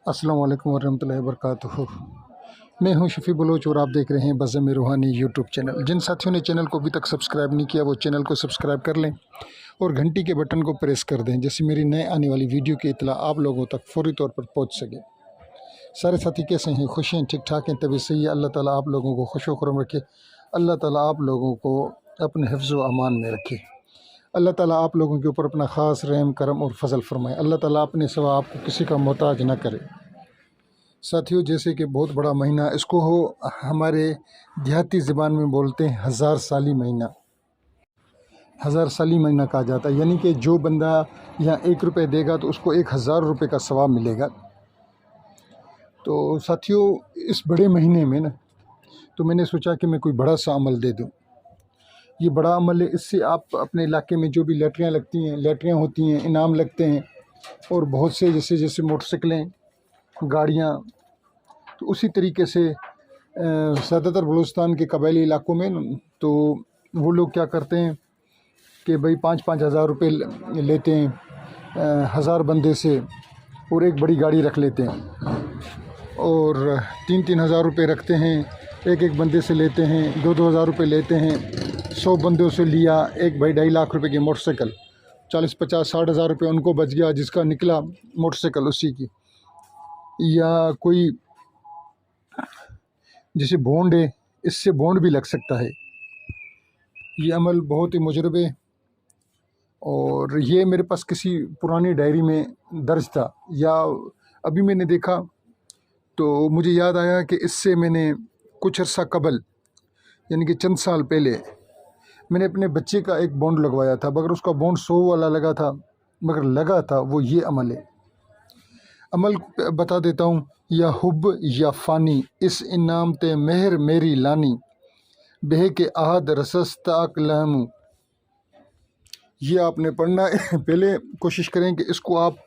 अस्सलाम वालेकुम वरहमतुल्लाहि वबरकातुहू। मैं हूं शफ़ी बलोच और आप देख रहे हैं बज़्ज़-ए रूहानी यूट्यूब चैनल। जिन साथियों ने चैनल को अभी तक सब्सक्राइब नहीं किया वो चैनल को सब्सक्राइब कर लें और घंटी के बटन को प्रेस कर दें, जिससे मेरी नए आने वाली वीडियो की इत्तला आप लोगों तक फ़ौरी तौर पर पहुंच सके। सारे साथी कैसे हैं? खुश हैं? ठीक ठाक हैं? तबीयत सही है? अल्लाह ताला आप लोगों को खुश व खुर्रम रखे। अल्लाह ताला आप लोगों को अपने हिफ्ज़ व अमान में रखे। अल्लाह ताला आप लोगों के ऊपर अपना ख़ास रहम करम और फजल फरमाए। अल्लाह ताला अपने सिवा आपको किसी का मोहताज न करे। साथियों, जैसे कि बहुत बड़ा महीना, इसको हो हमारे देहाती ज़बान में बोलते हैं हज़ार साली महीना। हज़ार साली महीना कहा जाता है, यानी कि जो बंदा यहाँ 1 रुपये देगा तो उसको 1000 रुपये का सवाब मिलेगा। तो साथियों, इस बड़े महीने में ना, तो मैंने सोचा कि मैं कोई बड़ा सा अमल दे दूँ। ये बड़ा अमल है, इससे आप अपने इलाके में जो भी लॉटरियाँ लगती हैं, लॉटरियाँ होती हैं, इनाम लगते हैं और बहुत से जैसे मोटरसाइकिलें, गाड़ियाँ, तो उसी तरीके से ज़्यादातर बलूचिस्तान के कबायली इलाकों में तो वो लोग क्या करते हैं कि भाई 5-5 हज़ार रुपये लेते हैं 1000 बंदे से और एक बड़ी गाड़ी रख लेते हैं और 3-3 हज़ार रुपये रखते हैं, एक बंदे से लेते हैं, 2-2 हज़ार रुपये लेते हैं। 100 बंदों से लिया, एक भाई 2.5 लाख रुपए की मोटरसाइकिल, 40-50-60 हज़ार रुपये उनको बच गया, जिसका निकला मोटरसाइकिल उसी की। या कोई जैसे बॉन्ड है, इससे बॉन्ड भी लग सकता है। ये अमल बहुत ही मुजरब है और ये मेरे पास किसी पुरानी डायरी में दर्ज था, या अभी मैंने देखा तो मुझे याद आया कि इससे मैंने कुछ अर्सा कबल, यानी कि चंद साल पहले, मैंने अपने बच्चे का एक बॉन्ड लगवाया था, मगर उसका बॉन्ड 100 वाला लगा था, मगर लगा था वो ये अमल है। अमल बता देता हूँ। या हुब या फ़ानी इस इनाम ते मेहर मेरी लानी, बेह के आहद रसस ताक लहमू। ये आपने पढ़ना है। पहले कोशिश करें कि इसको आप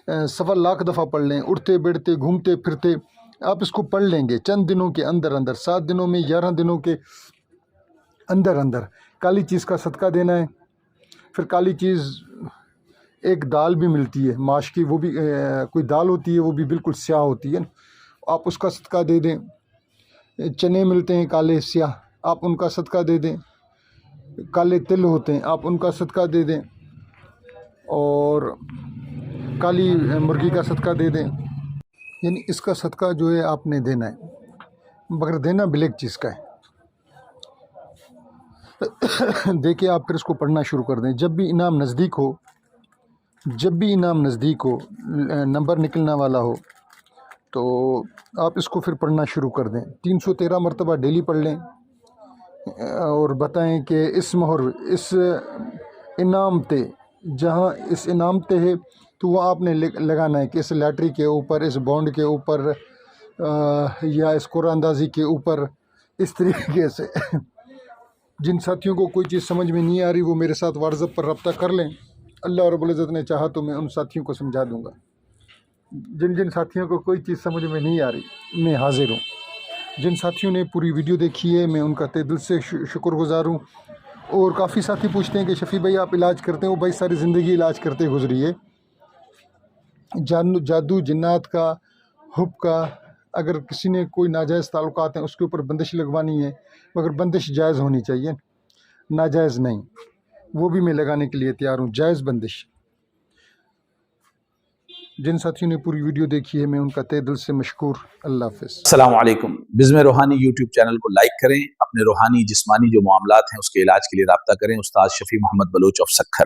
1.25 लाख दफ़ा पढ़ लें, उठते बैठते घूमते फिरते आप इसको पढ़ लेंगे चंद दिनों के अंदर अंदर। 7 दिनों में, 11 दिनों के अंदर अंदर काली चीज़ का सदका देना है। फिर काली चीज़ एक दाल भी मिलती है माश की, वो भी कोई दाल होती है, वो भी बिल्कुल स्याह होती है, आप उसका सदका दे दें। चने मिलते हैं काले स्याह, आप उनका सदका दे दें। काले तिल होते हैं, आप उनका सदका दे दें। और काली मुर्गी का सदका दे दें। यानी इसका सदका जो है आपने देना है, मगर देना ब्लैक चीज़ का है। देखिए, आप फिर इसको पढ़ना शुरू कर दें। जब भी इनाम नज़दीक हो, नंबर निकलने वाला हो, तो आप इसको फिर पढ़ना शुरू कर दें। 313 मरतबा डेली पढ़ लें और बताएं कि इस मोहर, इस इनाम ते, जहाँ इस इनाम ते है तो वो आपने लगाना है कि इस लॉटरी के ऊपर, इस बॉन्ड के ऊपर या इस कुरानंदाज़ी के ऊपर, इस तरीके से। जिन साथियों को कोई चीज़ समझ में नहीं आ रही वो मेरे साथ व्हाट्सएप पर रब्ता कर लें। अल्लाह रब्बुल इज़्ज़त ने चाहा तो मैं उन साथियों को समझा दूँगा। जिन साथियों को कोई चीज़ समझ में नहीं आ रही, मैं हाज़िर हूँ। जिन साथियों ने पूरी वीडियो देखी है, मैं उनका तहे दिल से शुक्रगुज़ार हूँ। और काफ़ी साथी पूछते हैं कि शफ़ी भाई आप इलाज करते हो? भाई सारी ज़िंदगी इलाज करते गुजरी है। जादू जिन्नात का, हुब का, अगर किसी ने कोई नाजायज़ ताल्लुकात हैं उसके ऊपर बंदिश लगवानी है, मगर बंदिश जायज़ होनी चाहिए, नाजायज़ नहीं। वो भी मैं लगाने के लिए तैयार हूँ, जायज़ बंदिश। जिन साथियों ने पूरी वीडियो देखी है, मैं उनका तहे दिल से मशकूर। अल्लाह हाफ़िज़। अस्सलाम वालेकुम। बिज़्म रूहानी यूट्यूब चैनल को लाइक करें। अपने रूहानी जिस्मानी जो मामलात हैं उसके इलाज के लिए राब्ता करें उस्ताद शफ़ी मोहम्मद बलोच ऑफ सक्खर।